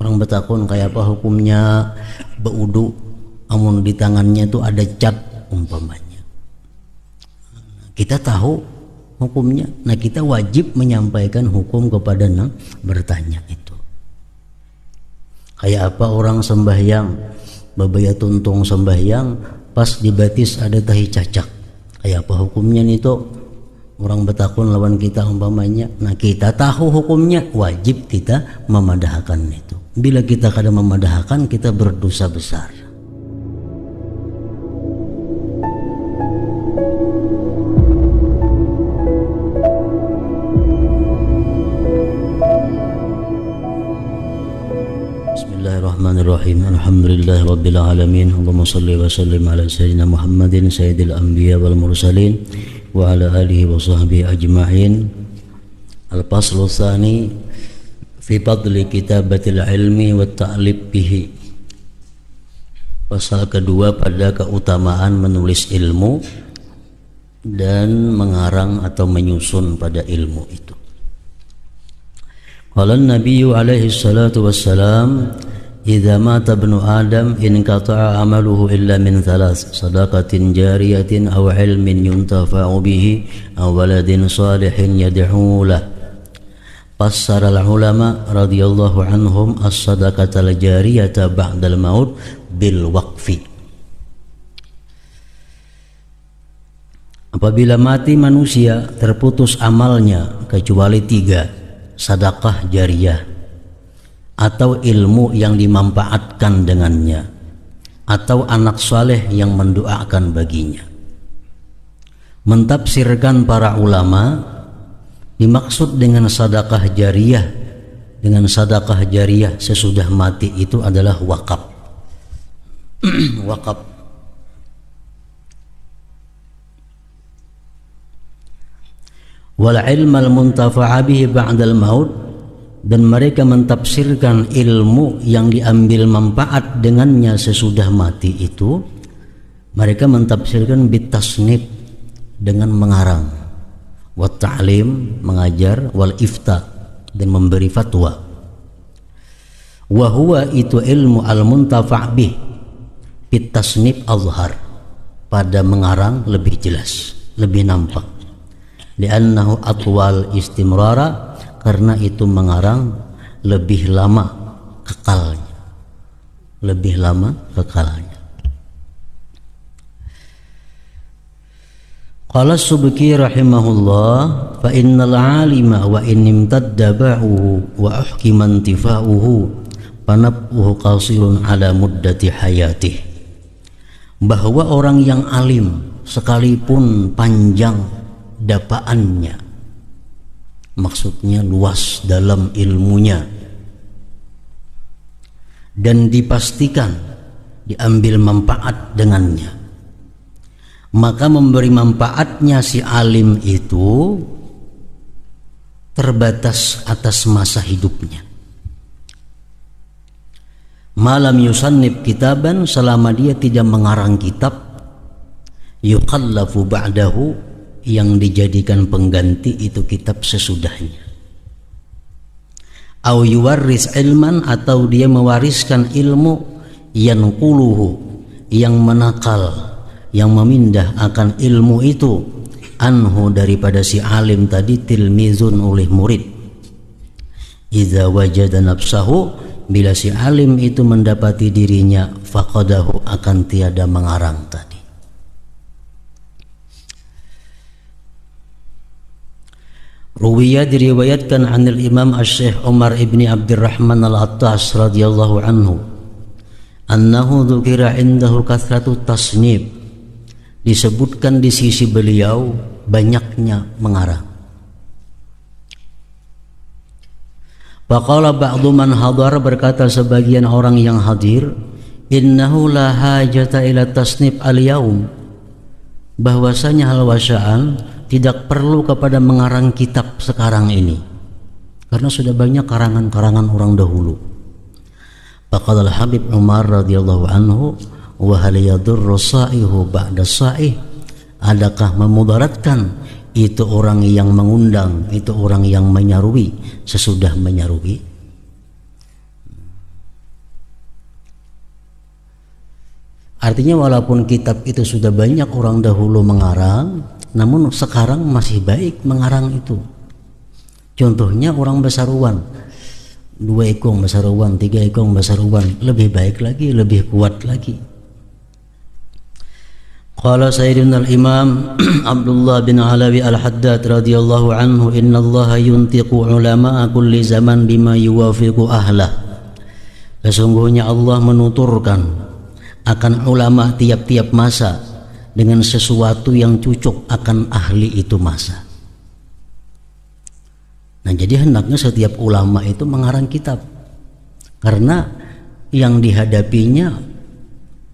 Orang betakun kayak apa hukumnya beudu amun di tangannya itu ada cat umpamanya. Kita tahu hukumnya. Nah, kita wajib menyampaikan hukum kepada yang bertanya itu. Kayak apa orang sembahyang, babaya tuntung sembahyang, pas di batis ada tahi cacak. Kayak apa hukumnya nih tuh? Orang betakun lawan kita umpamanya. Nah, kita tahu hukumnya, wajib kita memadahkan itu. Bila kita kada memadahkan, kita berdosa besar. Bismillahirrahmanirrahim. Alhamdulillahirabbil alamin. Allahumma shalli wa sallim ala sayyidina Muhammadin sayyidil anbiya wal mursalin wa ala alihi wa sahbihi ajma'in. Al-faslu tsani fi fadli kitabatil ilmi wa ta'lib bihi. Pasal kedua pada keutamaan menulis ilmu dan mengarang atau menyusun pada ilmu itu. Qala an-nabiy alaihi salatu wassalam, idza mata ibnu adam in qata'a amaluhu illa min thalath, sadaqatin jariyatin aw ilmin yuntafa'u bihi aw waladin salihin yad'u lahu. Fassara al-ulama radhiyallahu anhum as-sadaqatal jariyata ba'dal maut bil waqfi. Apabila mati manusia terputus amalnya kecuali 3, sedekah jariyah atau ilmu yang dimanfaatkan dengannya atau anak saleh yang mendoakan baginya. Mentafsirkan para ulama, dimaksud dengan sedekah jariyah, dengan sedekah jariyah sesudah mati itu adalah wakaf. Wakaf. Wal ilmal muntafa'a bihi ba'dal maut, dan mereka mentafsirkan ilmu yang diambil manfaat dengannya sesudah mati itu, mereka mentafsirkan bitasnif, dengan mengarang, wa ta'lim, mengajar, wal ifta, dan memberi fatwa. Wa huwa itu ilmu al-muntafa' bih bitasnif azhar, pada mengarang lebih jelas, lebih nampak. Li'annahu atwal istimrara, karena itu mengarang lebih lama kekalnya, lebih lama kekalnya. Qala Subki rahimahullah, fa innal alima wa in imtadda ba'uhu wa uhkima intifa'uhu fanabuhu qasirun ala muddati hayatih. Bahwa orang yang alim sekalipun panjang dapaannya, maksudnya luas dalam ilmunya, dan dipastikan diambil manfaat dengannya, maka memberi manfaatnya si alim itu terbatas atas masa hidupnya. Malam yusannif kitaban, selama dia tidak mengarang kitab, yuqallafu ba'dahu, yang dijadikan pengganti itu kitab sesudahnya. Au yuwarris ilman, atau dia mewariskan ilmu, yanquluhu, yang menakal, yang memindah akan ilmu itu, anhu, daripada si alim tadi, tilmizun, oleh murid. Idza wajada nafsahu, bila si alim itu mendapati dirinya, faqadahu, akan tiada mengarang tadi. Ruwiyah, diriwayatkan anil Imam Asy-Syaikh Umar ibni Abdurrahman al-Attas radhiyallahu anhu, annahu dzukira indahu kathratu tasnif, disebutkan di sisi beliau banyaknya mengarang. Faqala ba'du man hadar, berkata sebagian orang yang hadir, innahu la hajata ila tasnif al-yaum, bahwasanya hal-wasya'an tidak perlu kepada mengarang kitab sekarang ini, karena sudah banyak karangan-karangan orang dahulu. Faqala al-Habib Umar radhiyallahu anhu, wa hal yadurru sa'ihu ba'da sa'ih, adakah memudaratkan itu orang yang mengundang, itu orang yang menyarui sesudah menyarui? Artinya walaupun kitab itu sudah banyak orang dahulu mengarang, namun sekarang masih baik mengarang itu. Contohnya orang Basaruan, 2 ekong Basaruan, 3 ekong Basaruan, lebih baik lagi, lebih kuat lagi. Qala Sayyidina al-Imam Abdullah bin Alawi al-Haddad radhiyallahu anhu, inna Allah yuntiqu ulama'a kulli zaman bima yuwafiqu ahlah. Sesungguhnya Allah menuturkan akan ulama tiap-tiap masa dengan sesuatu yang cocok akan ahli itu masa. Nah, jadi hendaknya setiap ulama itu mengarang kitab, karena yang dihadapinya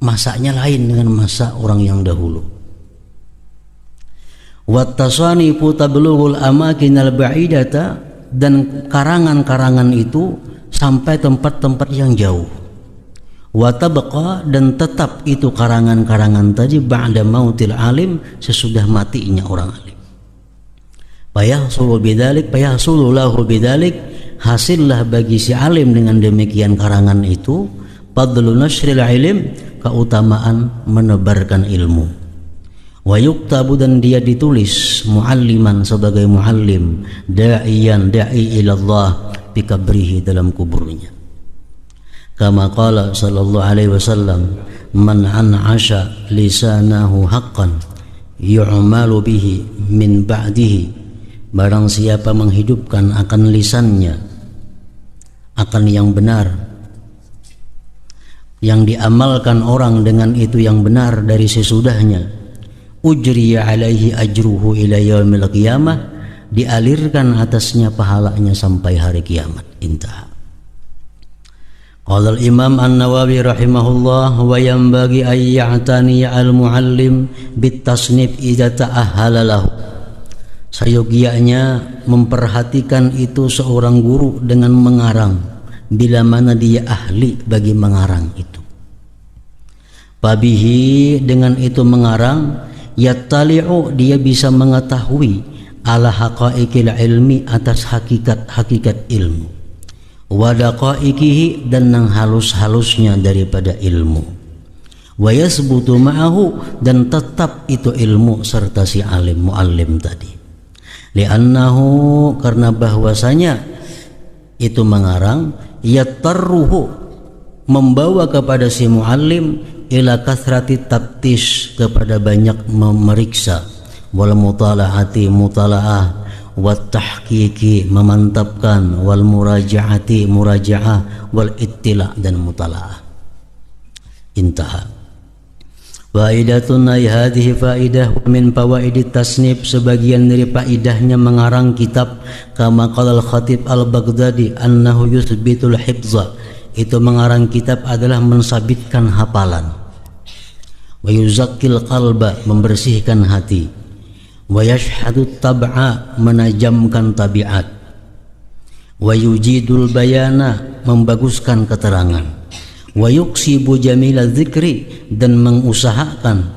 masanya lain dengan masa orang yang dahulu. Wattasanifu tablughul amakinal ba'idata, dan karangan-karangan itu sampai tempat-tempat yang jauh. Watabqa, dan tetap itu karangan-karangan tadi ba'da mautil alim, sesudah matinya orang alim. Fayahsulu lahu bidzalik, hasillah bagi si alim dengan demikian karangan itu, fadlu nashril ilm, keutamaan menebarkan ilmu. Wa yuktabu, dan dia ditulis mualliman, sebagai muallim, da'i ilallah fi kabrihi, dalam kuburnya. Kama qala sallallahu alaihi wasallam, man an'asha lisanahu haqqan yu'malu bihi min ba'dihi, barang siapa menghidupkan akan lisannya akan yang benar, yang diamalkan orang dengan itu yang benar dari sesudahnya, ujriya alaihi ajruhu ila yaumil qiyamah, dialirkan atasnya pahalanya sampai hari kiamat. Intah. Qala al-Imam An-Nawawi rahimahullah, wa yanbaghi ay ya'tani al-muallim bit-tasnif idza ta'ahhala lahu. Sayogianya memperhatikan itu seorang guru dengan mengarang bila mana dia ahli bagi mengarang itu. Pabihi, dengan itu mengarang, yattali'u, dia bisa mengetahui ala haqaiqil ilmi, atas hakikat ilmu, wa daqaiqihi, dan yang halus-halusnya daripada ilmu, wa yasbutu ma'ahu, dan tetap itu ilmu serta si alim muallim tadi. Li'annahu, karena bahwasanya itu mengarang, yatarruhu, membawa kepada si muallim, ila kathrati tabtish, kepada banyak memeriksa, wal mutala'ati, mutala'ah, wat tahqiqi, memantapkan, wal murajaati, muraja'ah, wal ittila', dan mutala'ah. Intaha. Faidatun, hadhihi faidah min fawaidit tasnif, sebagian dari faidahnya mengarang kitab. Kama qala al-Khatib al-Baghdadi annahu yuthbitul hifza, itu mengarang kitab adalah mensabitkan hafalan. Wa yuzakkil qalba, membersihkan hati. Wa yashhadu tab'a, menajamkan tabiat. Wa yujidul bayana, membaguskan keterangan. Wa yuksibu jamila dzikri, dan mengusahakan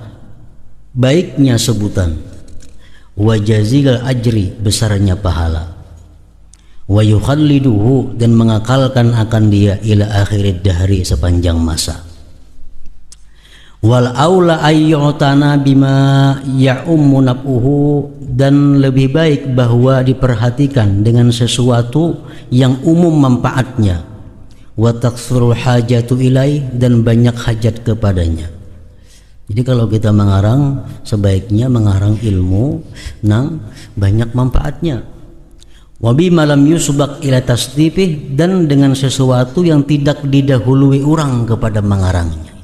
baiknya sebutan. Wa jazilal ajri, besarnya pahala. Wa yukhalliduhu, dan mengakalkan akan dia ila akhirid dahri, sepanjang masa. Wal aula ayyutana bima ya'ummu naf'uhu, dan lebih baik bahwa diperhatikan dengan sesuatu yang umum manfaatnya. Wa taksurul hajatu ilaih, dan banyak hajat kepadanya. Jadi kalau kita mengarang, sebaiknya mengarang ilmu yang banyak manfaatnya. Wa bima lam yusbaq ila tasdifih, dan dengan sesuatu yang tidak didahului orang kepada mengarangnya.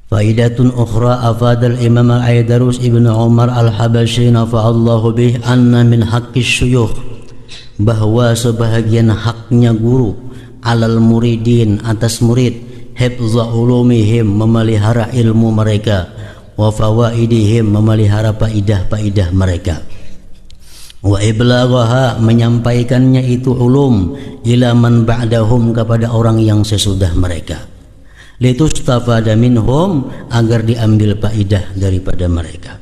Faidatun ukhra afadal Imam al-Aidarus ibnu Umar al-Habashi nafa'allahu bih, anna min haqqis syuyukh, bahwa sebahagian haknya guru, alal muridin, atas murid, hifza ulumihim, memelihara ilmu mereka, wa fawaidihim, memelihara faidah-faidah mereka, wa iblaghaha, menyampaikannya itu ulum, ila man ba'dahum, kepada orang yang sesudah mereka, litustafada minhum, agar diambil faidah daripada mereka.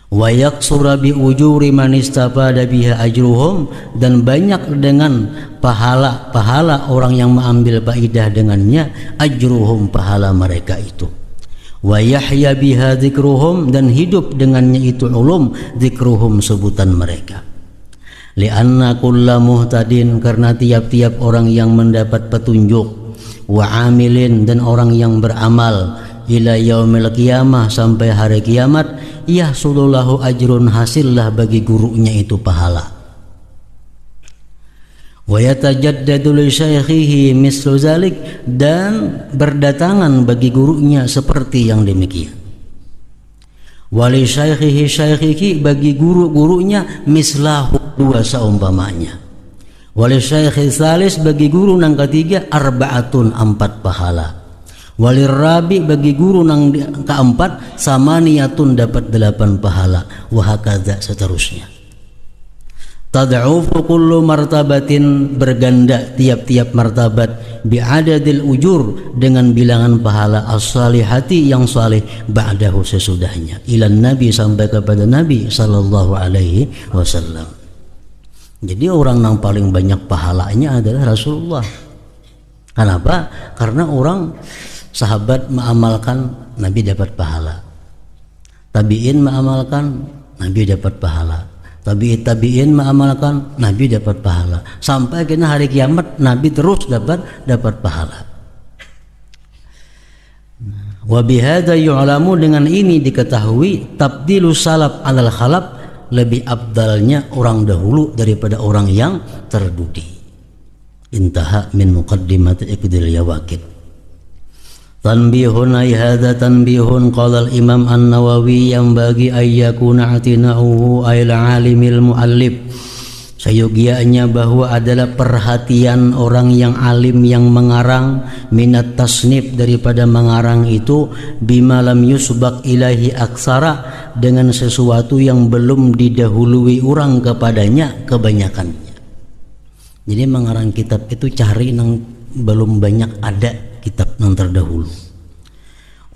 wa yaksura bi ujuri man istabada biha ajruhum, dan banyak dengan pahala orang yang mengambil faidah dengannya, ajruhum, pahala mereka itu. Wa yahya biha dzikruhum, dan hidup dengannya itu ulum, dzikruhum, sebutan mereka. Lianna kulla muhtadin, karena tiap-tiap orang yang mendapat petunjuk, wa amilin, dan orang yang beramal, ila yaumil qiyamah, sampai hari kiamat, yahsululahu ajrun, hasillah bagi gurunya itu pahala. Wa yatajaddadu li syaikhihi mislu zalik, dan berdatangan bagi gurunya seperti yang demikian. Wali syaikhihi, bagi guru-gurunya, mislahu, dua seumpamanya. Wali syaikhi tsalis, bagi guru nang ketiga, arbaatun, 4 pahala. Wali rabi, bagi guru nang keempat, samaniyatun, dapat 8 pahala. Wahakadza, seterusnya. Tad'ufu kullu martabatin, berganda tiap-tiap martabat, bi'adadil ujur, dengan bilangan pahala, as-salihati, yang salih, ba'dahu, sesudahnya, ilan nabi, sampai kepada Nabi sallallahu alaihi wasallam. Jadi orang yang paling banyak pahalanya adalah Rasulullah. Kenapa? Karena orang sahabat mengamalkan, Nabi dapat pahala. Tabi'in mengamalkan, Nabi dapat pahala. Tabi'in mengamalkan, Nabi dapat pahala. Sampai kena hari kiamat, Nabi terus dapat pahala. Wa bihadza yu'lamu, dengan ini diketahui, tabdilu salaf alal khalaf, lebih abdalnya orang dahulu daripada orang yang terdudi. Intaha min muqaddimat Iqdil Yawaqid. Tanbihun, ay hadza tanbihun, qala al-Imam An-Nawawi, yang bagi ayyakuna atina'uhu ayil alimil muallif, sayogianya bahwa adalah perhatian orang yang alim yang mengarang, minat tasnif, daripada mengarang itu, bima lam yusbaq ilahi aksara, dengan sesuatu yang belum didahului orang kepadanya kebanyakannya. Jadi mengarang kitab itu cari yang belum banyak ada kitab yang terdahulu.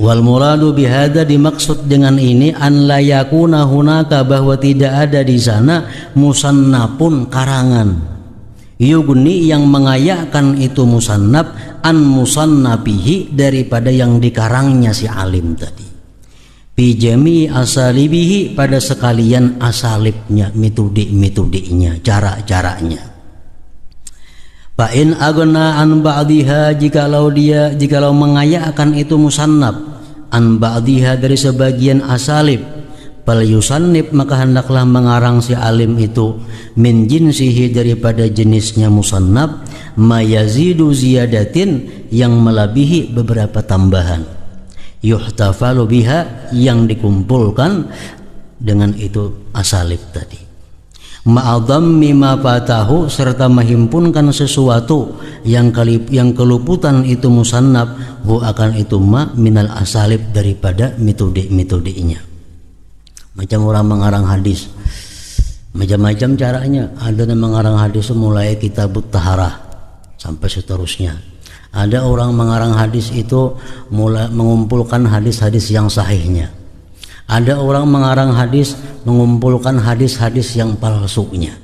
Wal muradu bihada, dimaksud dengan ini, an la yakuna hunaka, bahwa tidak ada di sana, musannapun, karangan, yugni, yang mengayakkan itu musannab, an musannabihi, daripada yang dikarangnya si alim tadi, fi jami asalibihi, pada sekalian asalibnya, metode-metodenya, cara-caranya. Fa'in agna an ba'diha, jikalau mengayakkan itu musannab, an ba'diha, dari sebagian asalib, fal yusannib, maka hendaklah mengarang si alim itu, min jinsihi, daripada jenisnya musannab, ma yazidu ziyadatin, yang melebihi beberapa tambahan, yuhtafalu biha, yang dikumpulkan dengan itu asalib tadi. Ma'adhammi ma fatahu, serta menghimpunkan sesuatu yang keluputan itu musannab, hu, akan itu ma minal asalib, daripada metode-metodenya. Macam orang mengarang hadis, macam-macam caranya. Ada yang mengarang hadis mulai kitabut taharah sampai seterusnya. Ada orang mengarang hadis itu mulai mengumpulkan hadis-hadis yang sahihnya. Ada orang mengarang hadis mengumpulkan hadis-hadis yang palsunya.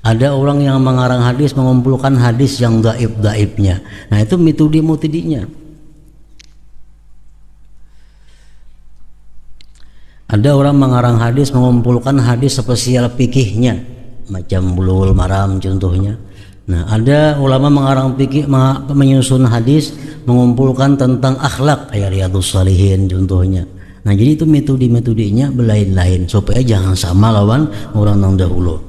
Ada orang yang mengarang hadis mengumpulkan hadis yang dhaif-dhaifnya. Nah, itu metode-metodenya. Ada orang mengarang hadis mengumpulkan hadis spesial fikihnya, macam Bulughul Maram contohnya. Nah, ada ulama mengarang fikih, menyusun hadis mengumpulkan tentang akhlak, kayak Riyadhus Shalihin contohnya. Nah, jadi itu metode-metodenya berlain-lain supaya jangan sama lawan orang yang dahulu.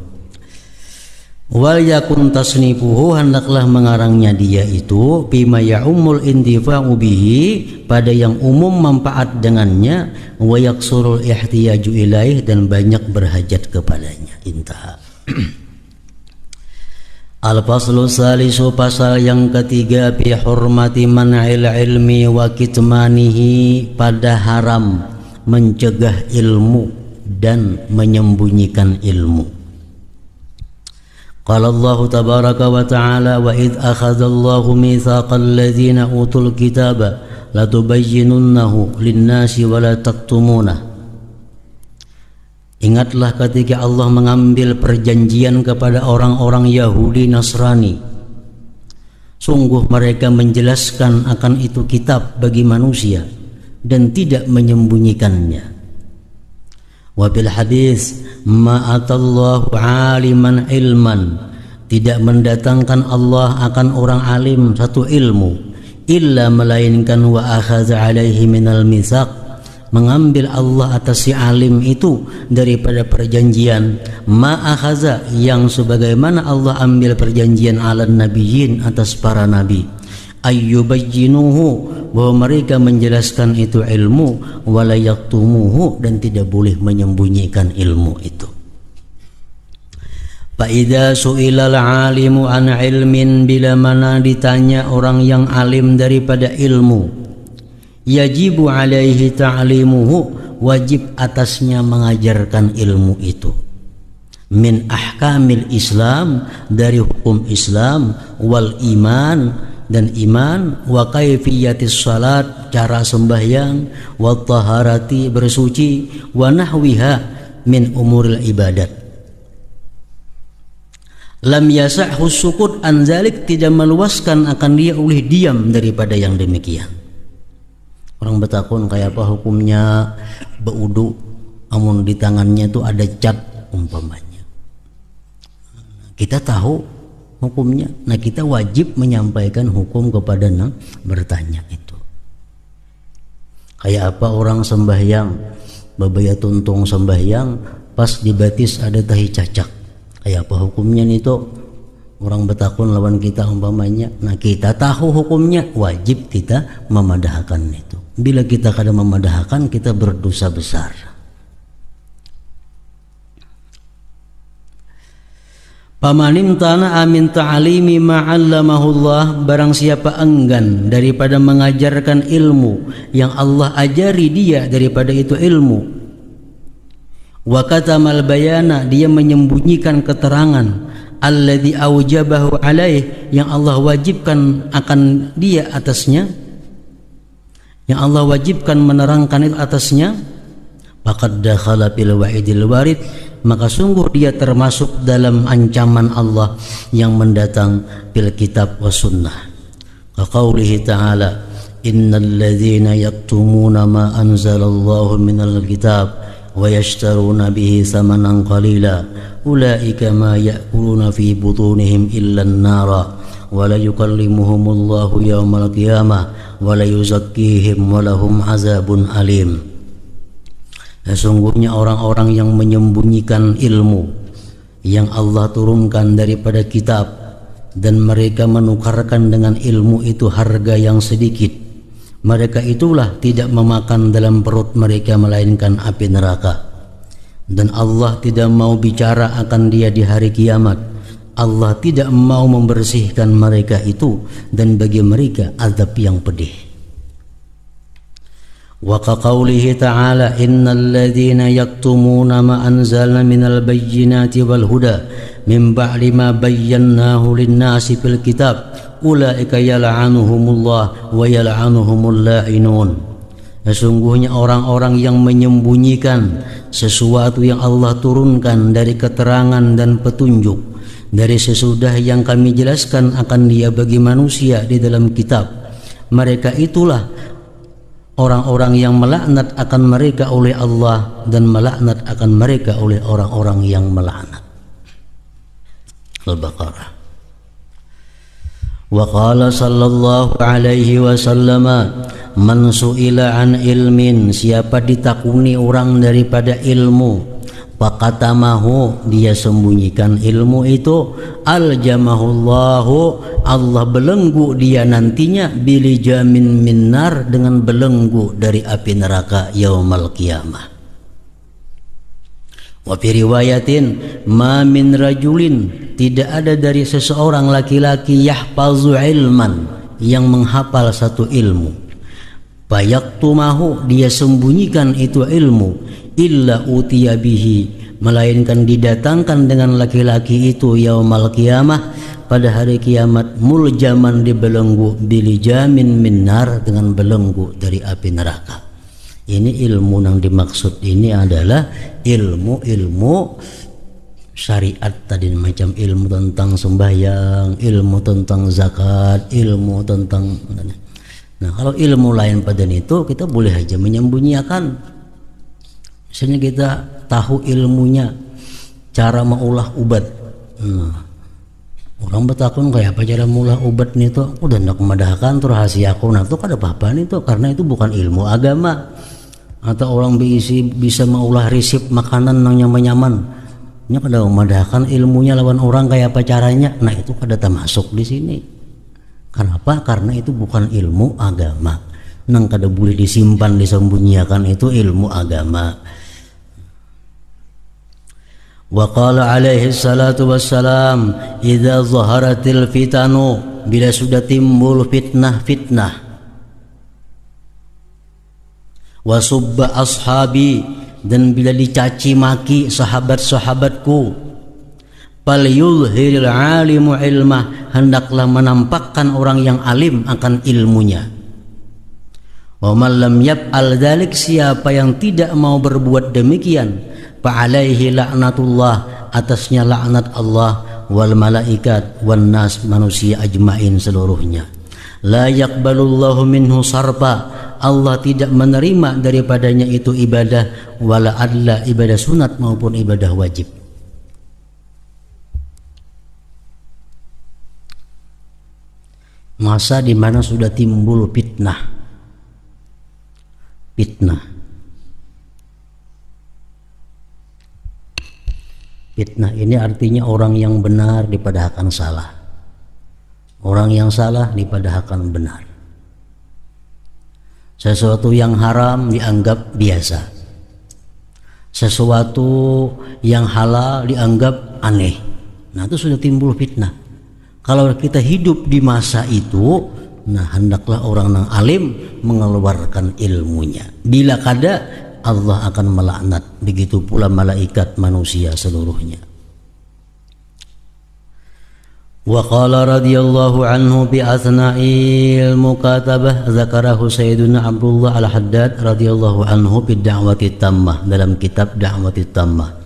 Wal yakun tasnifuhu, hendaklah mengarangnya dia itu, bima ya'umul intifa'u bihi, pada yang umum manfaat dengannya, wa yaksurul ihtiyaju ilaih, dan banyak berhajat kepadanya. Intaha. Al-faslu salisu, pasal yang ketiga, fi hurmati man'il ilmi wa kitmanihi, pada haram mencegah ilmu dan menyembunyikan ilmu. Qala Allah tabaraka wa ta'ala, wa idh akhadallahu mitsaqal ladzina utul kitaba latubayyinunnahu lin-nasi wa la taktumunah. Ingatlah ketika Allah mengambil perjanjian kepada orang-orang Yahudi Nasrani. Sungguh mereka menjelaskan akan itu kitab bagi manusia dan tidak menyembunyikannya. Wa bil hadis ma'atallahu aliman ilman, tidak mendatangkan Allah akan orang alim satu ilmu, illa melainkan wa akhadha alaihi minal mitsaq, mengambil Allah atas si alim itu daripada perjanjian, ma akhadha, yang sebagaimana Allah ambil perjanjian ala nabiyyin atas para nabi, ayyubayyinuhu, bahwa mereka menjelaskan itu ilmu, wala yaktumuhu, dan tidak boleh menyembunyikan ilmu itu. Fa'idha su'ilal alimu an ilmin, bila mana ditanya orang yang alim daripada ilmu, yajibu alaihi ta'limuhu, wajib atasnya mengajarkan ilmu itu. Min ahkamil Islam, dari hukum Islam, wal iman, dan iman, wa kaifiyatis salat, cara sembahyang, wa taharati, bersuci, wa nahwiha min umuril ibadat. Lam yasahhu sukut an zalik, tidak meluaskan akan dia oleh diam daripada yang demikian. Orang bertakun kayak apa hukumnya beudu amun di tangannya itu ada cap umpamanya. Kita tahu hukumnya, nah kita wajib menyampaikan hukum kepada yang bertanya itu. Kayak apa orang sembahyang, babaya tuntung sembahyang, pas dibatis ada tahi cacak. Kayak apa hukumnya nih tuh? Orang bertakun lawan kita umpamanya, nah kita tahu hukumnya, wajib kita memadahkan itu. Bila kita kada memadahkan, kita berdosa besar. Pamanim tanah amin ta'alimi ma'allamahullah, barang siapa enggan daripada mengajarkan ilmu yang Allah ajari dia daripada itu ilmu, wa katamal bayana, dia menyembunyikan keterangan, alladzi aujabahu alaih, yang Allah wajibkan akan dia atasnya, yang Allah wajibkan menerangkan itu atasnya, faqad dakhala fil wa'idil warid, maka sungguh dia termasuk dalam ancaman Allah yang mendatang fil kitab wa sunnah. Ka qaulihi ta'ala, innal ladzina yaktumuna ma anzalallahu minal kitab wa yashtaruna bihi thamanan qalila ulaika ma ya'kuluna fi butunihim illa an-nara wa la yukallimuhumullahu yawmal qiyamah wa la yuzakkihim wa lahum azabun alim. Sesungguhnya orang-orang yang menyembunyikan ilmu yang Allah turunkan daripada kitab dan mereka menukarkan dengan ilmu itu harga yang sedikit, mereka itulah tidak memakan dalam perut mereka melainkan api neraka. Dan Allah tidak mau bicara akan dia di hari kiamat. Allah tidak mau membersihkan mereka itu, dan bagi mereka azab yang pedih. Wa qaulihi ta'ala, innal ladzina yaktumuna ma anzalna minal bayyinati wal huda min ba'di ma bayyanahu lin-nasi fil kitab ulaika yal'anuhumullah wa yal'anuhumul la'inun. Sesungguhnya orang-orang yang menyembunyikan sesuatu yang Allah turunkan dari keterangan dan petunjuk dari sesudah yang kami jelaskan akan dia bagi manusia di dalam kitab, mereka itulah orang-orang yang melaknat akan mereka oleh Allah dan melaknat akan mereka oleh orang-orang yang melaknat. Al-Baqarah. Wa qala sallallahu alaihi wasallam, man su'ila an ilmin, siapa ditakuni orang daripada ilmu, faqatamahu, dia sembunyikan ilmu itu, aljamahullahu, Allah belenggu dia nantinya, bilijamin minnar, dengan belenggu dari api neraka yaumal qiyamah. Wa fi riwayatin, ma min rajulin, tidak ada dari seseorang laki-laki, yahfazu ilman, yang menghafal satu ilmu, fayaktumahu, dia sembunyikan itu ilmu, illa utiya bihi, melainkan didatangkan dengan laki-laki itu yaumal qiyamah, pada hari kiamat, muljaman, dibelenggu, bilijamin minnar, dengan belenggu dari api neraka. ini ilmu yang dimaksud ini adalah ilmu syariat tadi, macam ilmu tentang sembahyang, ilmu tentang zakat, ilmu tentang. Nah, kalau ilmu lain pada itu kita boleh aja menyembunyikan. Misalnya kita tahu ilmunya cara mengolah ubat. Nah, orang bertakun kayak apa cara mengolah ubat nih tuh, udah nak memadahkan tuh rahasia aku, nah tuh kada apa-apa nih tuh, karena itu bukan ilmu agama. Atau orang bisa mengolah resep makanan yang nyaman-nyaman, nya kada memadahkan ilmunya lawan orang kayak apa caranya, nah itu kada termasuk di sini. Kenapa? Karena itu bukan ilmu agama, nang kada boleh disimpan disembunyikan, itu ilmu agama. Wa qala alaihi salatu wassalam, idza zaharatil fitanu, bila sudah timbul fitnah, wa subba ashabi, dan bila dicaci maki sahabat-sahabatku, fal yulhiril alimu ilmah, hendaklah menampakkan orang yang alim akan ilmunya. Wa man lam yaf'al dzalik, siapa yang tidak mau berbuat demikian, fa alaihi laknatullah, atasnya laknat Allah, wal malaikat wan nas, manusia ajmain seluruhnya. La yaqbalullahu minhu sarfa, Allah tidak menerima daripadanya itu ibadah, wala adla, ibadah sunat maupun ibadah wajib. Masa di mana sudah timbul fitnah. Fitnah ini artinya orang yang benar dipadahkan salah, orang yang salah dipadahkan benar. Sesuatu yang haram dianggap biasa, sesuatu yang halal dianggap aneh. Nah, itu sudah timbul fitnah. Kalau kita hidup di masa itu, nah hendaklah orang yang alim mengeluarkan ilmunya. Bila kada, Allah akan melaknat, begitu pula malaikat, manusia seluruhnya. Wa qala radhiyallahu anhu bi athna'il mukatabah, zakarahu sayyiduna Abdullah al-Haddad radhiyallahu anhu bi da'wati tammah, dalam kitab Da'wati Tammah.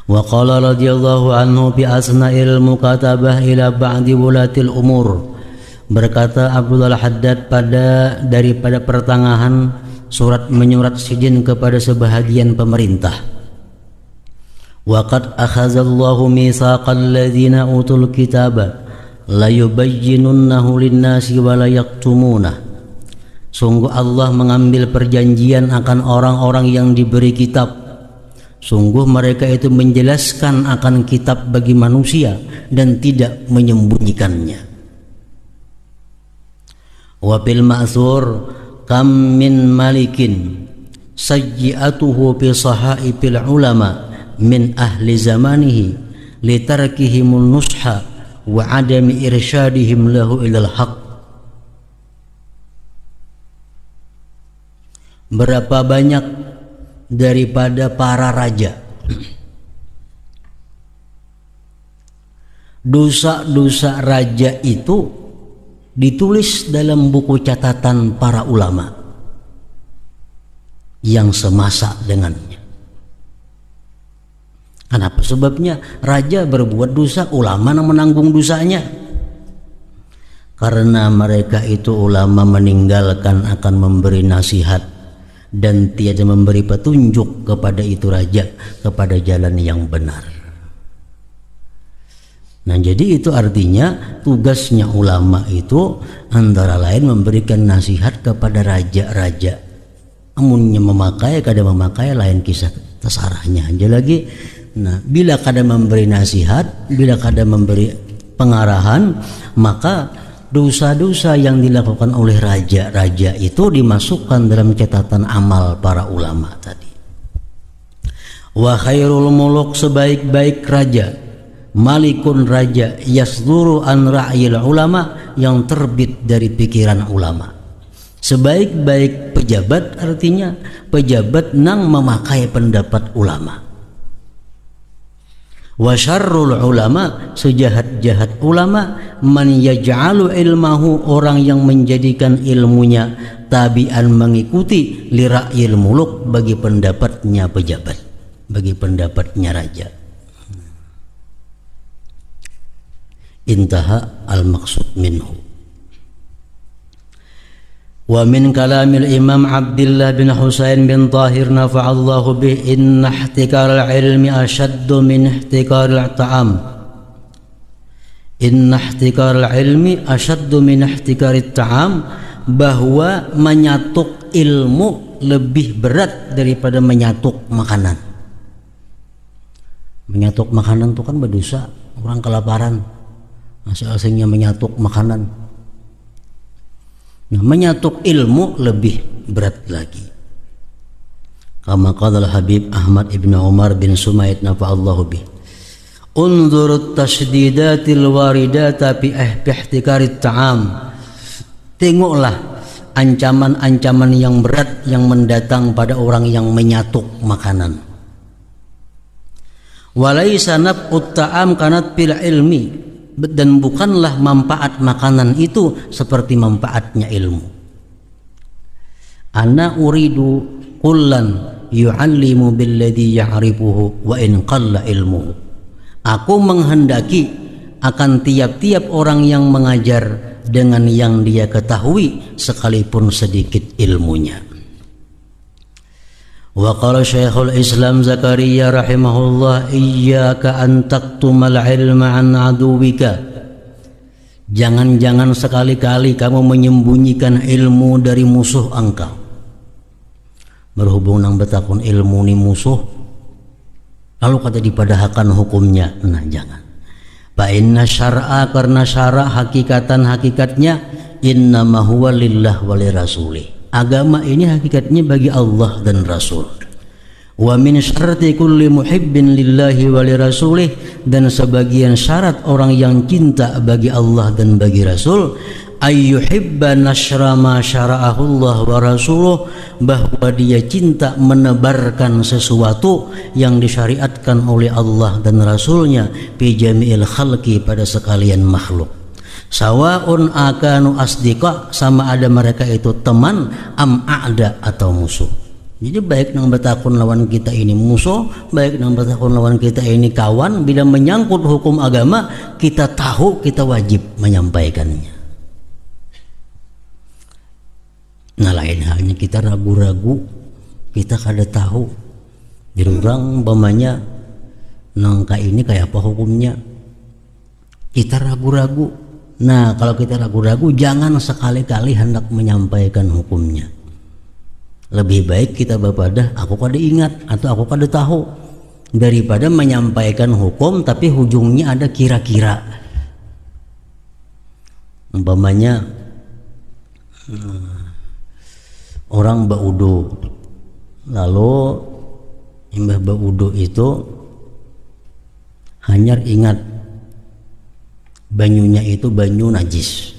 Wa qala radhiyallahu anhu bi athna'il mukatabah ila ba'di wulatil umur, berkata Abdullah al-Haddad daripada pertengahan surat menyurat sidin kepada sebahagian pemerintah. Wa qad akhadallahu mitsaqal ladzina utul kitaba la yubayyinunnahu lin-nasi wa la yaktumunah. Sungguh Allah mengambil perjanjian akan orang-orang yang diberi kitab. Sungguh mereka itu menjelaskan akan kitab bagi manusia dan tidak menyembunyikannya. Wa bil ma'thur, kam min malikin sayyi'atuhu bi sahaibil ulama min ahli zamanihi litarkihimun nusha wa adami irsyadihim lahu ilal haq. Berapa banyak daripada para raja, dosa-dosa raja itu ditulis dalam buku catatan para ulama yang semasa dengannya. Kenapa? Sebabnya raja berbuat dosa, ulama yang menanggung dosanya. Karena mereka itu ulama meninggalkan akan memberi nasihat dan tiada memberi petunjuk kepada itu raja kepada jalan yang benar. Nah, jadi itu artinya tugasnya ulama itu antara lain memberikan nasihat kepada raja-raja. Amunnya memakai, kada memakai lain kisah terserahnya aja lagi. Nah, bila kada memberi nasihat, bila kada memberi pengarahan, maka dosa-dosa yang dilakukan oleh raja-raja itu dimasukkan dalam catatan amal para ulama tadi. Wa khairul muluk, sebaik-baik raja, malikun raja, yasduru an ra'yil ulama, yang terbit dari pikiran ulama. Sebaik-baik pejabat artinya pejabat nang memakai pendapat ulama. Wa syarrul ulama, sejahat-jahat ulama, man yaj'alu ilmahu, orang yang menjadikan ilmunya tabi'an, mengikuti li ra'yil muluk, bagi pendapatnya pejabat, bagi pendapatnya raja. Intaha al-maqsud minhu. Wa min kalamil Imam Abdullah bin Husain bin Tahir nafa'allahu bih, inna ihtikar al-ilmi ashaddu min ihtikar al-ta'am. Inna ihtikar al-ilmi ashaddu min ihtikar al-ta'am, bahwa menyatuk ilmu lebih berat daripada menyatuk makanan. Menyatuk makanan itu kan berdosa, orang kelaparan asing-asingnya menyatuk makanan. Nah, menyatuk ilmu lebih berat lagi. Kama qala al-Habib Ahmad ibn Umar bin Sumaid nafa'allahu bih, unzur tasdidatil waridata fi ihtikarit ta'am. Tengoklah ancaman-ancaman yang berat yang mendatang pada orang yang menyatuk makanan. Walaysa naf'ut ta'am kanat fil ilmi, dan bukanlah manfaat makanan itu seperti manfaatnya ilmu. Ana uridu kullan yu'allimu billadhi ya'rifuhu wa in qalla ilmuhu. Aku menghendaki akan tiap-tiap orang yang mengajar dengan yang dia ketahui sekalipun sedikit ilmunya. Wa qala Syekhul Islam Zakaria rahimahullah, iyyaka an taktumal ilma an aduwika. Jangan-jangan sekali-kali kamu menyembunyikan ilmu dari musuh engkau. Berhubung nang betakun ilmu ni musuh, lalu kata dipadahakan hukumnya. Nah, jangan. Fa inna syar'a, karena syara' hakikatnya innama huwa lillah wa lirasulih. Agama ini hakikatnya bagi Allah dan Rasul. Wa min syarti kulli muhibbin lillahi wa lirasulih, dan sebagian syarat orang yang cinta bagi Allah dan bagi Rasul, ayyuhibba nashra ma syara'ahu Allah wa rasuluh, bahwa dia cinta menebarkan sesuatu yang disyariatkan oleh Allah dan Rasulnya fi jami'il khalqi, pada sekalian makhluk. Sawaun akanu asdiqa, sama ada mereka itu teman, am a'da, atau musuh. Jadi baik nang betakun lawan kita ini musuh, baik nang betakun lawan kita ini kawan, bila menyangkut hukum agama kita tahu, kita wajib menyampaikannya. Nah, lain halnya kita ragu-ragu, kita kada tahu. Jadi orang umpamanya nangka ini kayak apa hukumnya, kita ragu-ragu. Nah, kalau kita ragu-ragu, jangan sekali-kali hendak menyampaikan hukumnya. Lebih baik kita bapadah aku kada ingat atau aku kada tahu, daripada menyampaikan hukum tapi ujungnya ada kira-kira. Umpamanya orang baudo, lalu imbah baudo itu hanya ingat banyunya itu banyu najis.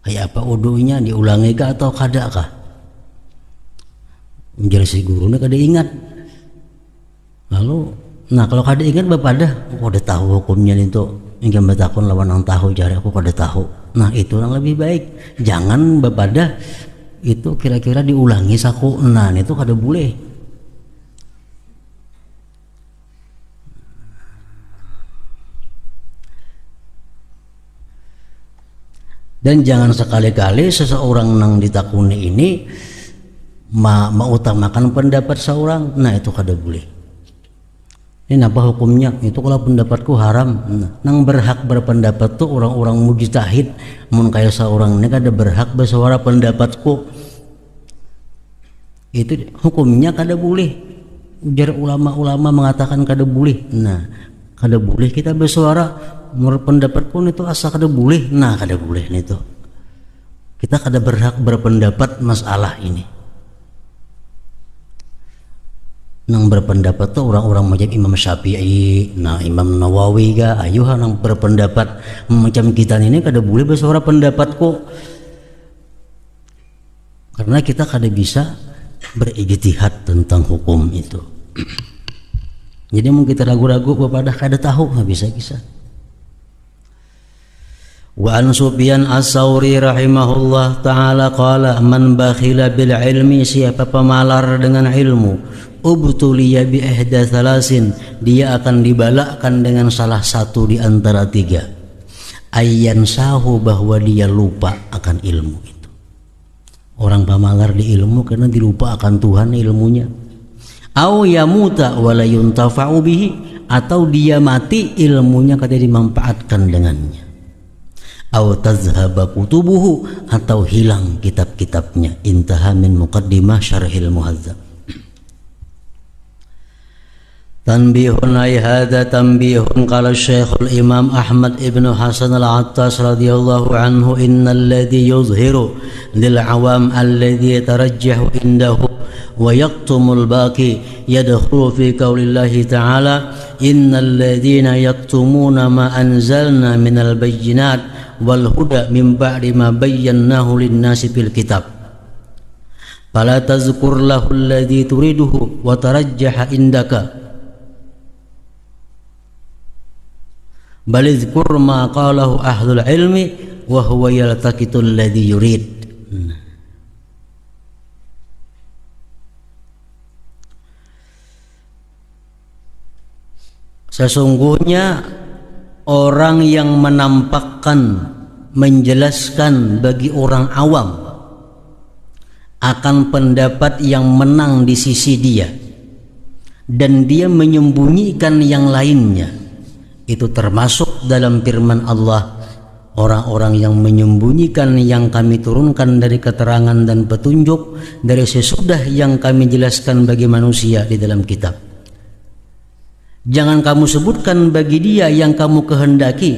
Kayak apa udunya, diulangi kah atau kada kah? Menjadi si gurunya kada ingat. Lalu, nah kalau kada ingat bapadah, aku kada tahu hukumnya itu. Hingga batakun lawan ang tahu, jari aku kada tahu. Nah, itu yang lebih baik. Jangan bapadah itu kira-kira diulangi saku. Nah, itu kada boleh. Dan jangan sekali-kali seseorang nang ditakuni ini mengutamakan pendapat seorang. Nah, itu kada boleh. Ini apa hukumnya? Itu kalau pendapatku haram. Nah, nang berhak berpendapat tuh orang-orang mujtahid. Mun kaya seorang ini kada berhak bersuara pendapatku. Itu hukumnya kada boleh. Ujar ulama-ulama mengatakan kada boleh. Nah, kada boleh kita bersuara. Menurut pendapatku itu asa kada boleh. Nah, kada boleh itu. Kita kada berhak berpendapat masalah ini. Nang berpendapat tuh orang-orang macam Imam Syafi'i, nah Imam Nawawi ga, ayuh nang berpendapat macam kita ini kada boleh bersuara pendapatku. Karena kita kada bisa berijtihad tentang hukum itu. Jadi mungkin kita ragu-ragu kepada kada tahu nggak bisa kisah. Wa an Sufyan as-Sauri rahimahullah ta'ala qala man bakhila bil ilmi, siapa pemalar dengan ilmu, ubtuliya bi ihda thalasin, dia akan dibalakkan dengan salah satu di antara tiga. Ayyan sahu, bahwa dia lupa akan ilmu itu. Orang pemalar di ilmu karena dilupa akan Tuhan ilmunya. Au yamuta wa la yuntafa'u bihi, atau dia mati ilmunya kada dimanfaatkan dengannya. Au tazhaba kutubuhu, atau hilang kitab-kitabnya. Intaha min muqaddimah syarhil muhazzab. Tanbihun ay hadza tanbihun, qala Syekhul Imam Ahmad ibn Hasan al-Attas radhiyallahu anhu, innal ladzi yuzhiru lil awam alladzi yatarajjahu indahu wa yaktumul baqi yadkhulu fi qaulillahi ta'ala innal ladzina yaktumuna ma anzalna minal bayyinat wal huda min ba'di ma bayyanahu lin-nasi fil kitab fala tazkur lahu alladhi turiduhu wa tarajjaha indaka bal izkur ma qalahu ahlul ilmi wa huwa yaltaqitu alladhi yurid. Sesungguhnya orang yang menampakkan, menjelaskan bagi orang awam akan pendapat yang menang di sisi dia, dan dia menyembunyikan yang lainnya, itu termasuk dalam firman Allah, orang-orang yang menyembunyikan yang kami turunkan dari keterangan dan petunjuk dari sesudah yang kami jelaskan bagi manusia di dalam kitab. Jangan kamu sebutkan bagi dia yang kamu kehendaki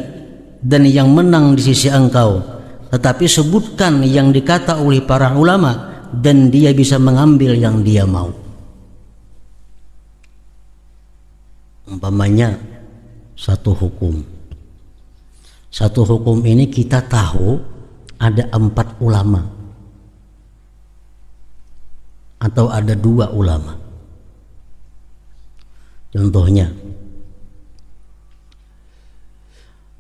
dan yang menang di sisi engkau, tetapi sebutkan yang dikata oleh para ulama dan dia bisa mengambil yang dia mau. Umpamanya satu hukum ini kita tahu ada 4 ulama atau ada 2 ulama. Contohnya,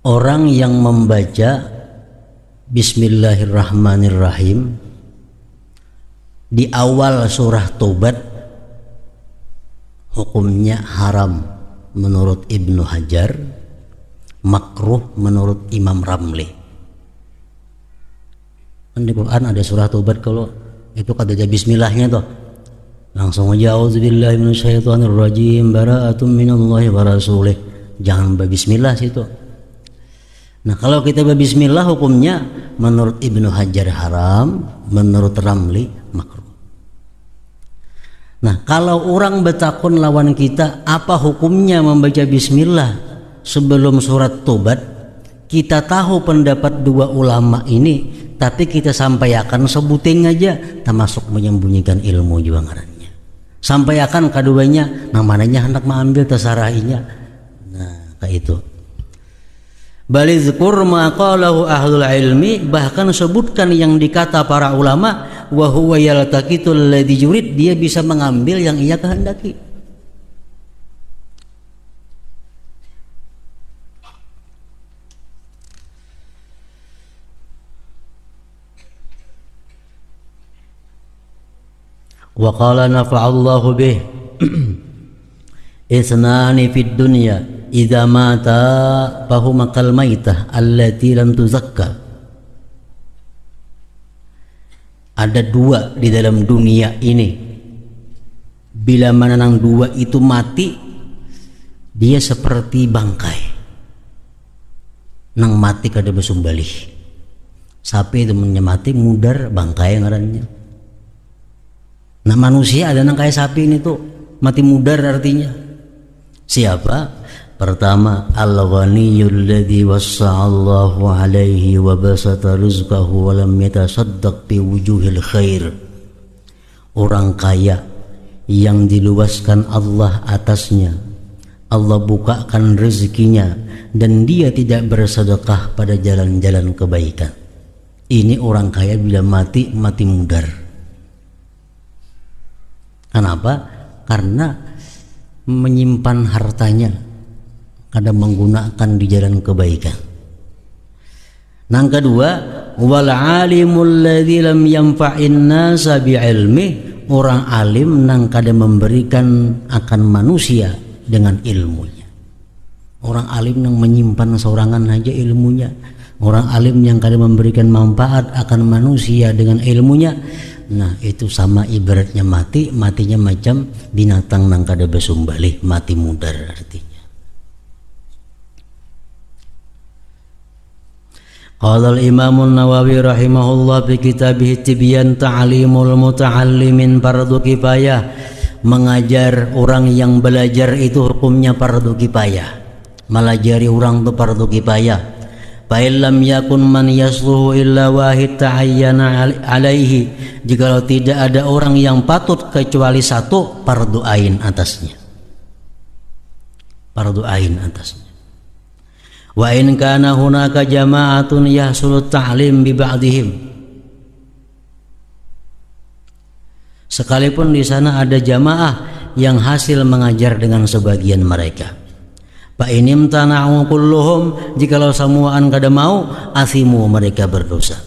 orang yang membaca Bismillahirrahmanirrahim di awal surah Taubat hukumnya haram menurut Ibnu Hajar, makruh menurut Imam Ramli. Kan di Quran ada surah Taubat, kalau itu kada ada bismillahnya toh, langsung aja auzubillahi minasyaitonirrajim bara'atun minallahi wa rasulih, jangan berbismillah situ. Nah, kalau kita berbismillah hukumnya menurut Ibnu Hajar haram, menurut Ramli makruh. Nah, kalau orang bertakun lawan kita apa hukumnya membaca bismillah sebelum surat Taubat, kita tahu pendapat 2 ulama ini, tapi kita sampaikan sebuting aja, termasuk menyembunyikan ilmu juga ngarannya. Sampaikan keduanya, namanya hendak mengambil tasarahinya. Nah, kayak itu. Balizkur ma qalahu ahlul ilmi, bahkan sebutkan yang dikata para ulama, wa huwa yaltaqitul ladzi yurid, dia bisa mengambil yang ia kehendaki. Wa qala nafa'allahu bih isnani fid dunya idza mata fahuma kal maitah allati lam tuzakka. Ada 2 di dalam dunia ini, bila mana nang 2 itu mati, dia seperti bangkai nang mati kada besumbalih. Sapi itu mati mudar bangkai ngarannya. Nah, manusia ada nang kayak sapi ini tuh mati mudar artinya. Siapa? Pertama, al-ghaniyul ladzi wassa'allahu alaihi wa basata rizqahu wa lam yatasaddaq bi wujuhil khair. Orang kaya yang diluaskan Allah atasnya, Allah bukakan rezekinya, dan dia tidak bersedekah pada jalan-jalan kebaikan. Ini orang kaya bila mati mudar. Kenapa? Karena menyimpan hartanya, kada menggunakan di jalan kebaikan. Nang kedua, wal alimul ladzi lam yanfa'in nasa bi'ilmi, orang alim nang kada memberikan akan manusia dengan ilmunya. Orang alim nang menyimpan sorangan aja ilmunya. Orang alim yang kada memberikan manfaat akan manusia dengan ilmunya. Nah, itu sama ibaratnya mati, matinya macam binatang nang kada besumbalih, mati mudar artinya. Qala al-Imam an-Nawawi rahimahullah fi kitabih Tibyan Ta'limul Muta'allimin fardu kifayah. Mengajar orang yang belajar itu hukumnya fardu kifayah. Melajari orang itu fardu kifayah. Fa illam yakun man yasluhu illa wahid ta'ayyana alaihi. Jikalau tidak ada orang yang patut kecuali satu, fardu ain atasnya. Fardu ain atasnya. Wa in kana hunaka jama'atun yahsulu ta'lim bi ba'dihim. Sekalipun di sana ada jamaah yang hasil mengajar dengan sebagian mereka. Fa inim tana'u kulluhum, jikalau semuaan kada mau, asimu mereka berdosa.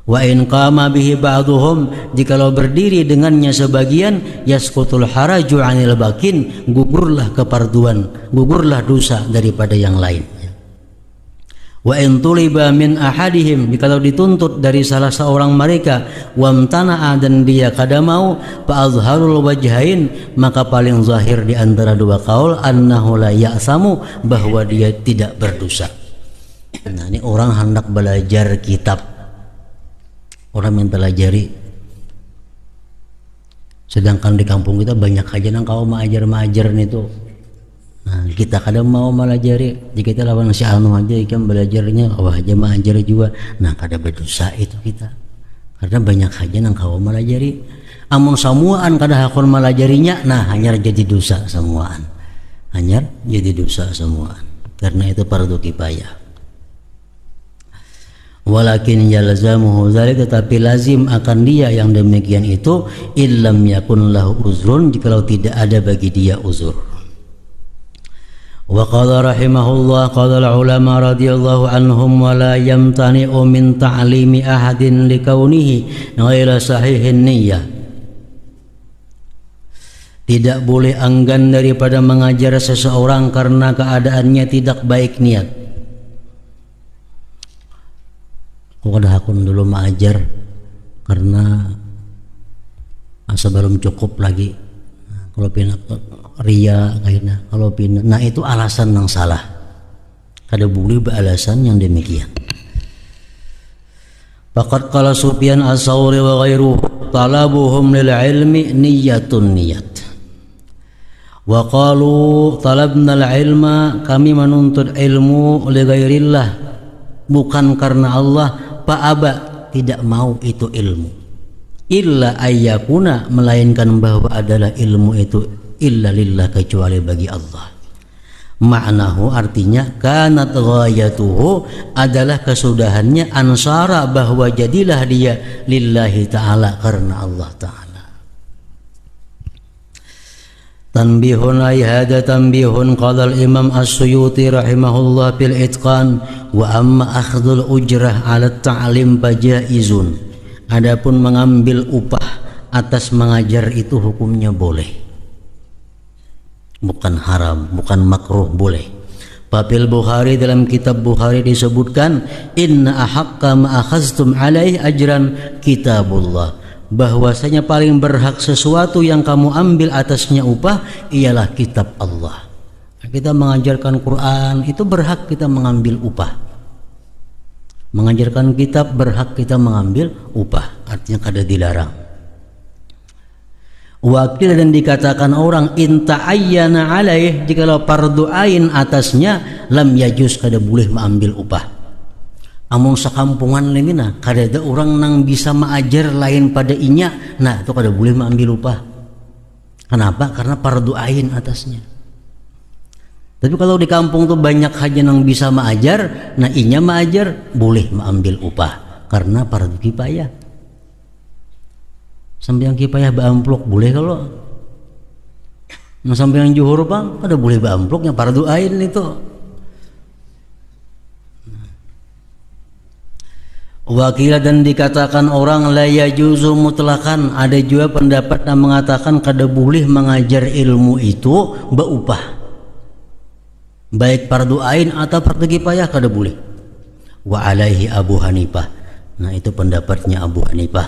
Wa in qama bihi ba'duhum, jikalau berdiri dengannya sebagian, yasqutul haraju 'anil bakin, gugurlah keparduan, gugurlah dosa daripada yang lain. Wa in tuliba min ahadihim, jikalau dituntut dari salah seorang mereka, wamtana'a dan dia kada mau, fa azharul wajhain, maka paling zahir di antara dua kaul, annahu la ya'samu, bahwa dia tidak berdosa. Nah, ini orang hendak belajar kitab, orang yang pelajari, sedangkan di kampung kita banyak aja nang kau maajar itu. Nah, kita kadang mau melajari, jika kita lawan si anu aja ikan belajarnya, wah aja mengajar juga. Nah, kada berdosa itu kita, karena banyak aja nang kau melajari. Amun samuaan kada hakun melajarinya, nah hanyar jadi dosa samuaan, hanyar jadi dosa samuaan. Karena itu fardu kifayah. Walakin yalzamuhu dzalik, tetapi lazim akan dia yang demikian itu, illam yakun lahu uzrun, jikalau tidak ada bagi dia uzur. Wa qala rahimahullah, qala al-ulama radhiyallahu anhum, wa la yamtani'u min ta'limi ahadin likaunihi ghaira sahihin niyyah. Tidak boleh enggan daripada mengajar seseorang karena keadaannya tidak baik niat. Aku kada hakun dulu mengajar karena asa belum cukup lagi. Kalau pindah ria kayaknya, kalau pindah, nah itu alasan yang salah. Kada boleh beralasan yang demikian. Faqad qala Sufyan as-Tsauri wa ghairuhu talabuhum lil ilmi niyyatun niyat. Wa qalu talabna al-ilma, kami menuntut ilmu li ghairillah, bukan karena Allah. Fa'aba, tidak mau itu ilmu. Illa ayyakuna, melainkan bahwa adalah ilmu itu illa lillah, kecuali bagi Allah. Ma'nahu, artinya kanat ghayatuhu, adalah kesudahannya, ansara, bahwa jadilah dia lillahi ta'ala, karena Allah ta'ala. Tanbihun, ay hada tanbihun, qala al-imam as-Suyuti rahimahullah fil itqan, wa amma akhdhul ujrah 'ala at-ta'lim fajaizun. Adapun mengambil upah atas mengajar itu hukumnya boleh, bukan haram, bukan makruh, boleh. Fil Bukhari, dalam kitab Bukhari disebutkan, inna ahaqqa ma akhaztum alaihi ajran kitabullah, bahwasanya paling berhak sesuatu yang kamu ambil atasnya upah ialah kitab Allah. Kita mengajarkan Quran itu berhak kita mengambil upah. Mengajarkan kitab berhak kita mengambil upah, artinya kada dilarang. Wakil, dan dikatakan orang inta ayyana alaih, jikalau fardu ain atasnya, lam yajuz, kada boleh mengambil upah. Among sakampungan lemina kada ada orang nang bisa mengajar lain pada inya, nah itu kada boleh mengambil upah. Kenapa? Karena fardu ain atasnya. Tapi kalau di kampung tuh banyak aja yang bisa mengajar, nah inya mengajar, boleh mengambil upah karena fardu kifayah. Sampai yang kifayah beamplok boleh kalau. Sampai yang juhur bang, pada boleh amploknya fardu ain itu. Wakila dan dikatakan orang la yajuzu mutlakan. Ada juga pendapat yang mengatakan kada boleh mengajar ilmu itu beupah, baik fardu ain atau fardu kifayah kada boleh. Wa alaihi Abu Hanifah. Nah itu pendapatnya Abu Hanifah.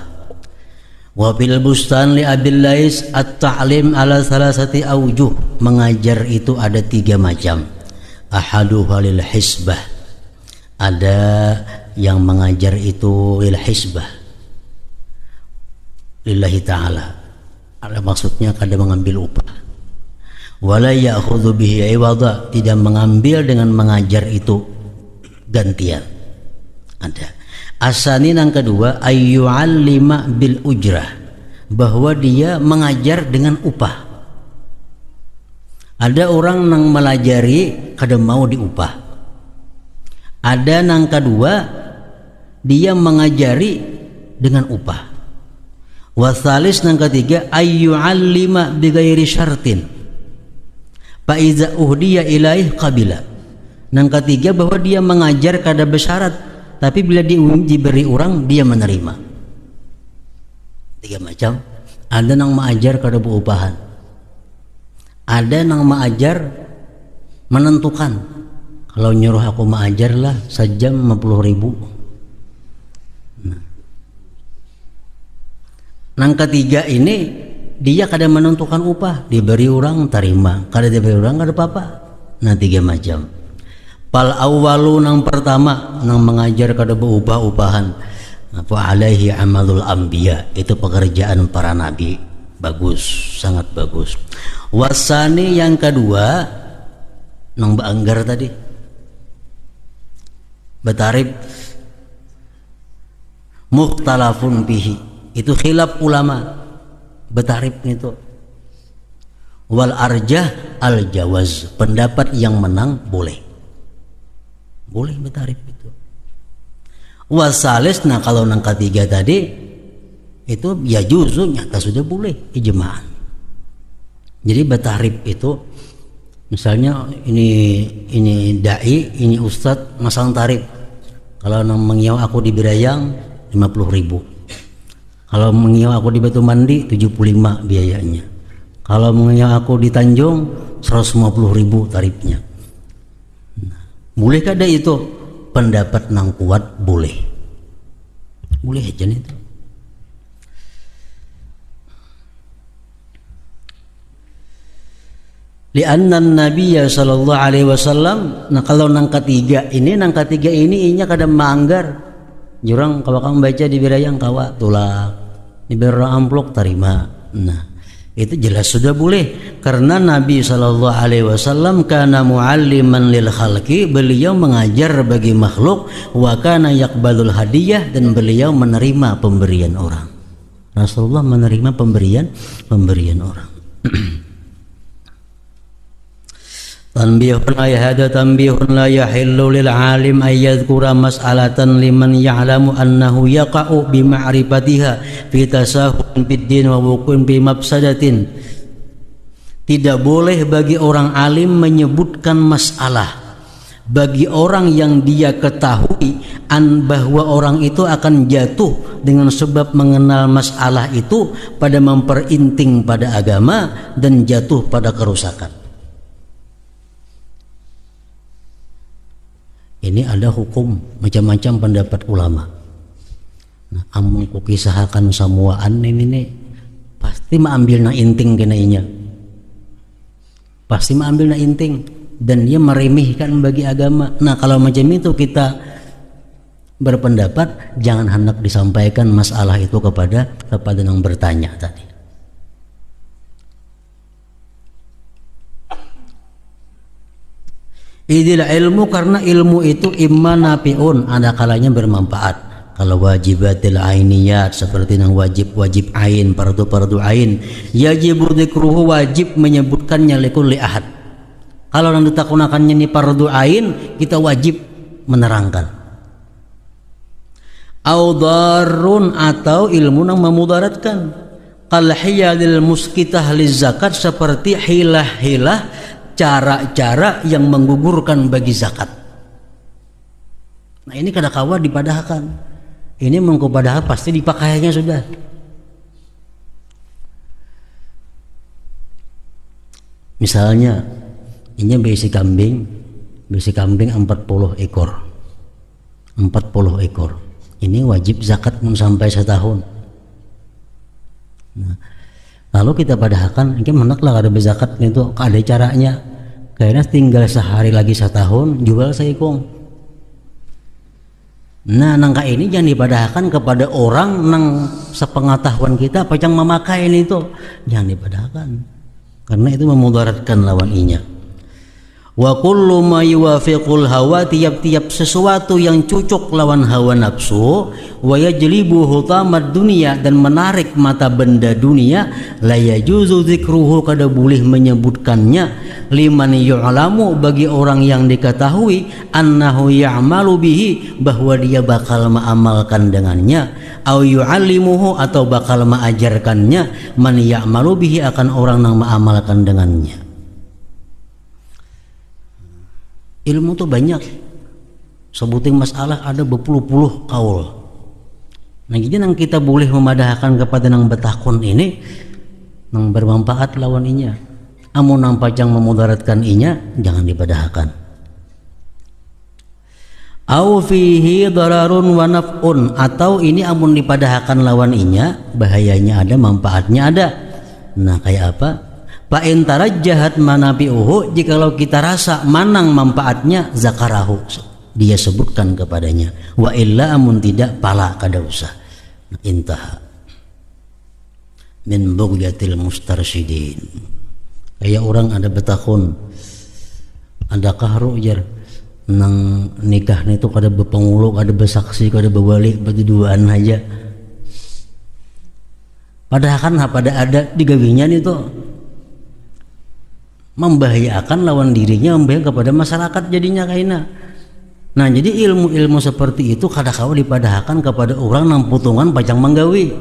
Wa fil bustan li Abil Lais at-ta'lim ala salasati aujuh. Mengajar itu ada 3 macam. Ahaduha lil hisbah. Ada yang mengajar itu lil hisbah, lillahi ta'ala. Ada maksudnya kada mengambil upah. Wala ya'khudhu bihi iwada, tidak mengambil dengan mengajar itu gantian. Ada. Asani yang kedua ayyu'allima bil ujrah, bahwa dia mengajar dengan upah. Ada orang yang melajari kada mau diupah. Ada yang kedua dia mengajari dengan upah. Wasalis yang ketiga ayyu'allima bighairi syartin fa iza uhdiya ilaih qabila. Yang ketiga bahwa dia mengajar kada bersyarat, tapi bila diberi orang dia menerima. 3 macam. Ada yang mengajar kada berupahan. Ada yang mengajar menentukan, kalau nyuruh aku mengajar lah sejam 50.000. Yang ketiga ini dia kada menentukan upah, diberi orang terima, kada diberi orang kada apa-apa. Nah 3 macam. Pal awwalu nang pertama nang mengajar kada beupah-upahan. Fa alaihi amalul anbiya, itu pekerjaan para nabi. Bagus, sangat bagus. Wasani yang kedua nang baanggar tadi, batarib mukhtalafun bihi, itu khilaf ulama batarib itu. Wal arjah al jawaz, pendapat yang menang boleh batarib itu. Wasalis, nah kalau yang ketiga tadi itu ya juzu, nyata sudah boleh ijma'an. Jadi batarib itu misalnya ini dai, ini ustadz masang tarif. Kalau mengiau aku di Birayang 50.000. Kalau mengiau aku di Batu Mandi 75 biayanya. Kalau mengiau aku di Tanjung 150.000 tarifnya. Nah, boleh kada itu? Pendapat nang kuat boleh aja nih itu. Lianna Nabiya sallallahu alaihi wasallam. Nah kalau nang ketiga ini inya kadang manggar. Jurang kalau kamu baca di Birayang kawa tulak, di Birayang amplok terima. Nah itu jelas sudah boleh, karena Nabi sallallahu alaihi wasallam kana mualliman lil khalqi, beliau mengajar bagi makhluk, wa kana yaqbalul hadiyah, dan beliau menerima pemberian orang. Rasulullah menerima pemberian orang. Tanbihun la yahillu lil alim ay yadhkura mas'alatan liman ya'lamu annahu yaqa'u bi ma'rifatiha fi tasahhun fid din wa wukun bi mafsadatin. Tidak boleh bagi orang alim menyebutkan masalah bagi orang yang dia ketahui bahwa orang itu akan jatuh dengan sebab mengenal masalah itu pada memperinting pada agama dan jatuh pada kerusakan. Ini ada hukum macam-macam pendapat ulama. Nah, amun ku kisahkan samuaan ini pasti mengambil na inting kenainya. Pasti mengambil na inting dan dia meremehkan bagi agama. Nah, kalau macam itu kita berpendapat jangan hendak disampaikan masalah itu kepada yang bertanya tadi. Idil ilmu, karena ilmu itu imma nafi'un, ada kalanya bermanfaat. Kalau wajibatil ainiyat seperti yang wajib ain, fardu ain, yajibu dzikruhu, wajib menyebutkannya likulli ahad. Kalau yang ditakunakannya ini fardu ain, kita wajib menerangkan. Au darun, atau ilmu yang memudaratkan. Qal hiyalil muskitah lizakat, seperti hilah-hilah cara-cara yang menggugurkan bagi zakat. Nah ini kada kawa dipadahkan. Ini mengkupadahkan pasti dipakainya sudah. Misalnya ini besi kambing 40 ekor. 40 ekor. Ini wajib zakat sampai setahun. Nah, lalu kita padahkan ini menaklah ada berzakat itu ada caranya. Kayaknya tinggal sehari lagi setahun jual seikong. Nah nangka ini jangan dipadahkan kepada orang nang sepengetahuan kita apa yang memakai ini itu jangan dipadahkan karena itu memudaratkan lawan inya. Wa kullu ma yuwafiqul hawa, tiap-tiap sesuatu yang cocok lawan hawa nafsu, wa yajlibu hutamad dunia, dan menarik mata benda dunia, la yajuzu dzikruhu, kada boleh menyebutkannya, liman yu'lamu, bagi orang yang diketahui, annahu ya'malu bihi, bahwa dia bakal mengamalkan dengannya, au yu'allimuhu, atau bakal mengajarkannya, man ya'malu bihi, akan orang yang mengamalkan dengannya. Ilmu tuh banyak, sebuting masalah ada berpuluh-puluh kaul. Nah jadi nang kita boleh memadahkan kepada nang betakun ini nang bermanfaat lawan inya. Amun nang pacang memudaratkan inya jangan dipadahkan. Au fihi dararun wa naf'un, atau ini amun dipadahkan lawan inya bahayanya ada, manfaatnya ada. Nah kayak apa? Fa'in tarajjahat manafi'uhu, jikalau kita rasa manang manfaatnya, zakarahu, dia sebutkan kepadanya. Wa illa, amun tidak, pala kada usah. Intaha. Min bughyatil mustarsyidin. Kayak orang ada betakun, ada kahru jar nang nikah itu kada berpengulu, kada bersaksi, kada berbalik, berduaan aja. Padahal kan pada ada digawinya itu membahayakan lawan dirinya, membahayakan kepada masyarakat jadinya kaina. Nah jadi ilmu-ilmu seperti itu kadang-kala dipadahkan kepada orang nang putungan pacang menggawi.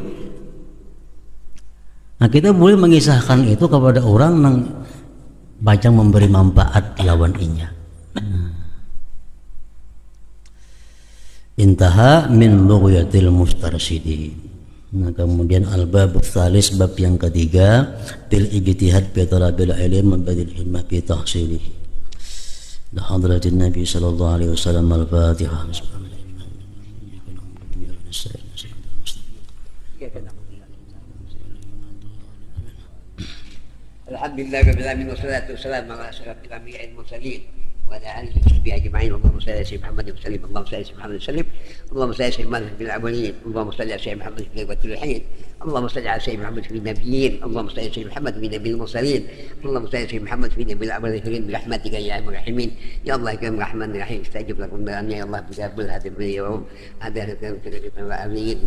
Nah kita boleh mengisahkan itu kepada orang nang pacang memberi manfaat lawan inya. Intaha min bughyatil mustarsyidin. Nah kemudian al-bab tsalis, bab yang ketiga, bil ijtihad fi talabil ilm wa badil himmah fi tahsilih. Da hadratin Nabi sallallahu alaihi wasallam. Al-Fatihah. Alhamdulillah rabbil alamin wassalatu wassalamu ala asyrafil anbiya'i wal mursalin wa ala alihi wa sahbihi ajma'in. Allahumma salli ala sayyidina Muhammad wa sallim. Allahumma salli ala sayyidina Muhammad wa sallim. اللهم صل على سيدنا محمد في الاولين، اللهم صل على سيدنا محمد في الحين، اللهم صل على سيدنا محمد في النبيين، اللهم صل على سيدنا محمد في نبي المرسلين، اللهم صل على سيدنا محمد في نبي الاولين برحمتك يا ارحم الراحمين. يا الله يا الرحمن الرحيم، استجب لكم يا الله بجاب هذا اليوم هذا الامين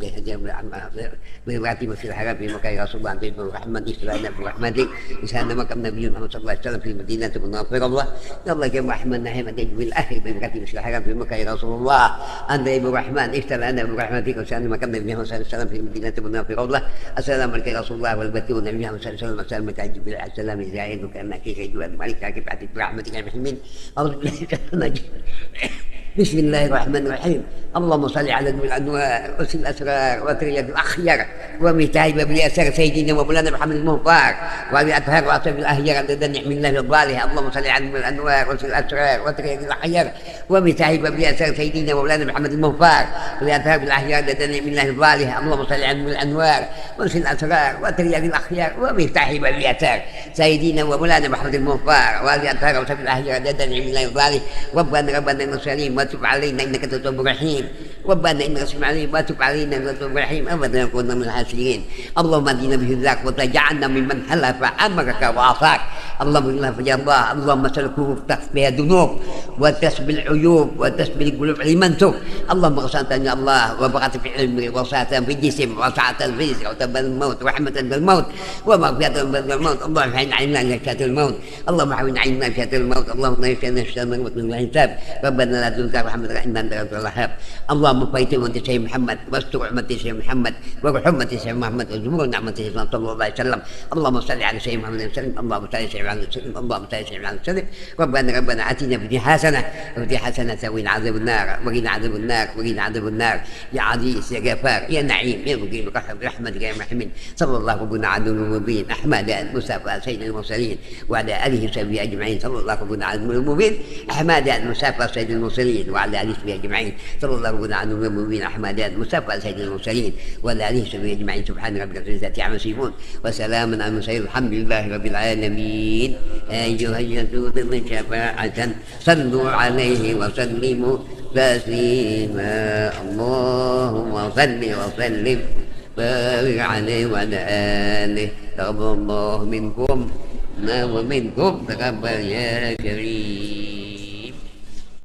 برحمتك في الحرم في مكان رسول الله في الرحمن استلنا برحمتك انسان مكان النبي محمد صلى الله عليه وسلم في المدينه المنوره الله. يا الله يا الرحمن الرحيم، استجب الاهل برحمتك في الحرم في مكان رسول الله انت يا الرحمن افتح لنا برحمتك وسلم مكان النبي محمد صلى الله عليه وسلم في المدينه المنوره الله. السلام عليك يا رسول الله والبتول النبي محمد صلى الله عليه وسلم السلام عليك السلام عليك كانك كيدوا الملك كيف برحمتك يا المحمين. بسم الله الرحمن الرحيم. اللهم صل على نور الانوار وسل الاسرار وتريد الاخيار ومتايب باليسار سيدنا ومولانا محمد المغفار وابي اطهار واطيب الاهيار عدد نعم الله الظالها. اللهم صل على نور الانوار وسل الاسرار وتريد الاخيار ومتايب باليسار سيدنا ومولانا محمد المغفار وابي اطهار بالاهيار عدد نعم الله الظالها. اللهم صل على نور الانوار وسل الاسرار وتريد الاخيار ومتايب باليسار سيدنا ومولانا محمد المغفار وابي اطهار واطيب الاهيار عدد نعم الله الظالها. ربنا المرسلين وتب علينا انك تواب رحيم. ربنا انك تسمع علينا وتب علينا انك تواب رحيم. ابدا كنا من الحاسدين. اللهم اهدنا بهداك وتجعلنا ممن حلف امرك وعصاك. اللهم انا يا الله اللهم سلكوه بها الذنوب وتسبي العيوب وتسبي القلوب لمن سوء. اللهم غسلت يا الله وبقت في علمي وسعه في الجسم وسعه في الرزق وتب الموت ورحمه بالموت ومغفره بالموت. اللهم حين علمنا انك شاتر الموت. اللهم حين علمنا انك شاتر الموت. اللهم لا يشفينا الشر من الحساب. ربنا لا تنسى رحمتك انك انت الوهاب. اللهم اللهم بارك أمة سيدنا محمد واستر أمة سيدنا محمد وارحم أمة سيدنا محمد وزور نعمة سيدنا صلى الله عليه وسلم. اللهم صل على سيدنا محمد وسلم. اللهم صل على سيدنا محمد وسلم. اللهم صل على سيدنا محمد وسلم. ربنا آتنا في الدنيا حسنة وفي الآخرة حسنة وقنا عذاب النار وقنا عذاب النار وقنا عذاب النار يا عزيز يا غفار يا نعيم يا مقيم برحمتك يا رحمن. صلى الله ربنا على المبين أحمد المصطفى سيد المرسلين وعلى آله وصحبه أجمعين. صلى الله ربنا على المبين أحمد المصطفى سيد المرسلين وعلى آله وصحبه أجمعين. صلى الله ربنا على المبين أحمد المصطفى سيد المرسلين وعلى آله وصحبه أجمعين. سبحان ربك رب العزة عما يصفون وسلام على المرسلين الحمد لله رب العالمين. أيها الجسود شفاعة صلوا عليه وسلموا تسليما. اللهم صل وسلم بارك عليه وعلى آله. تقبل الله منكم ومنكم تقبل يا كريم.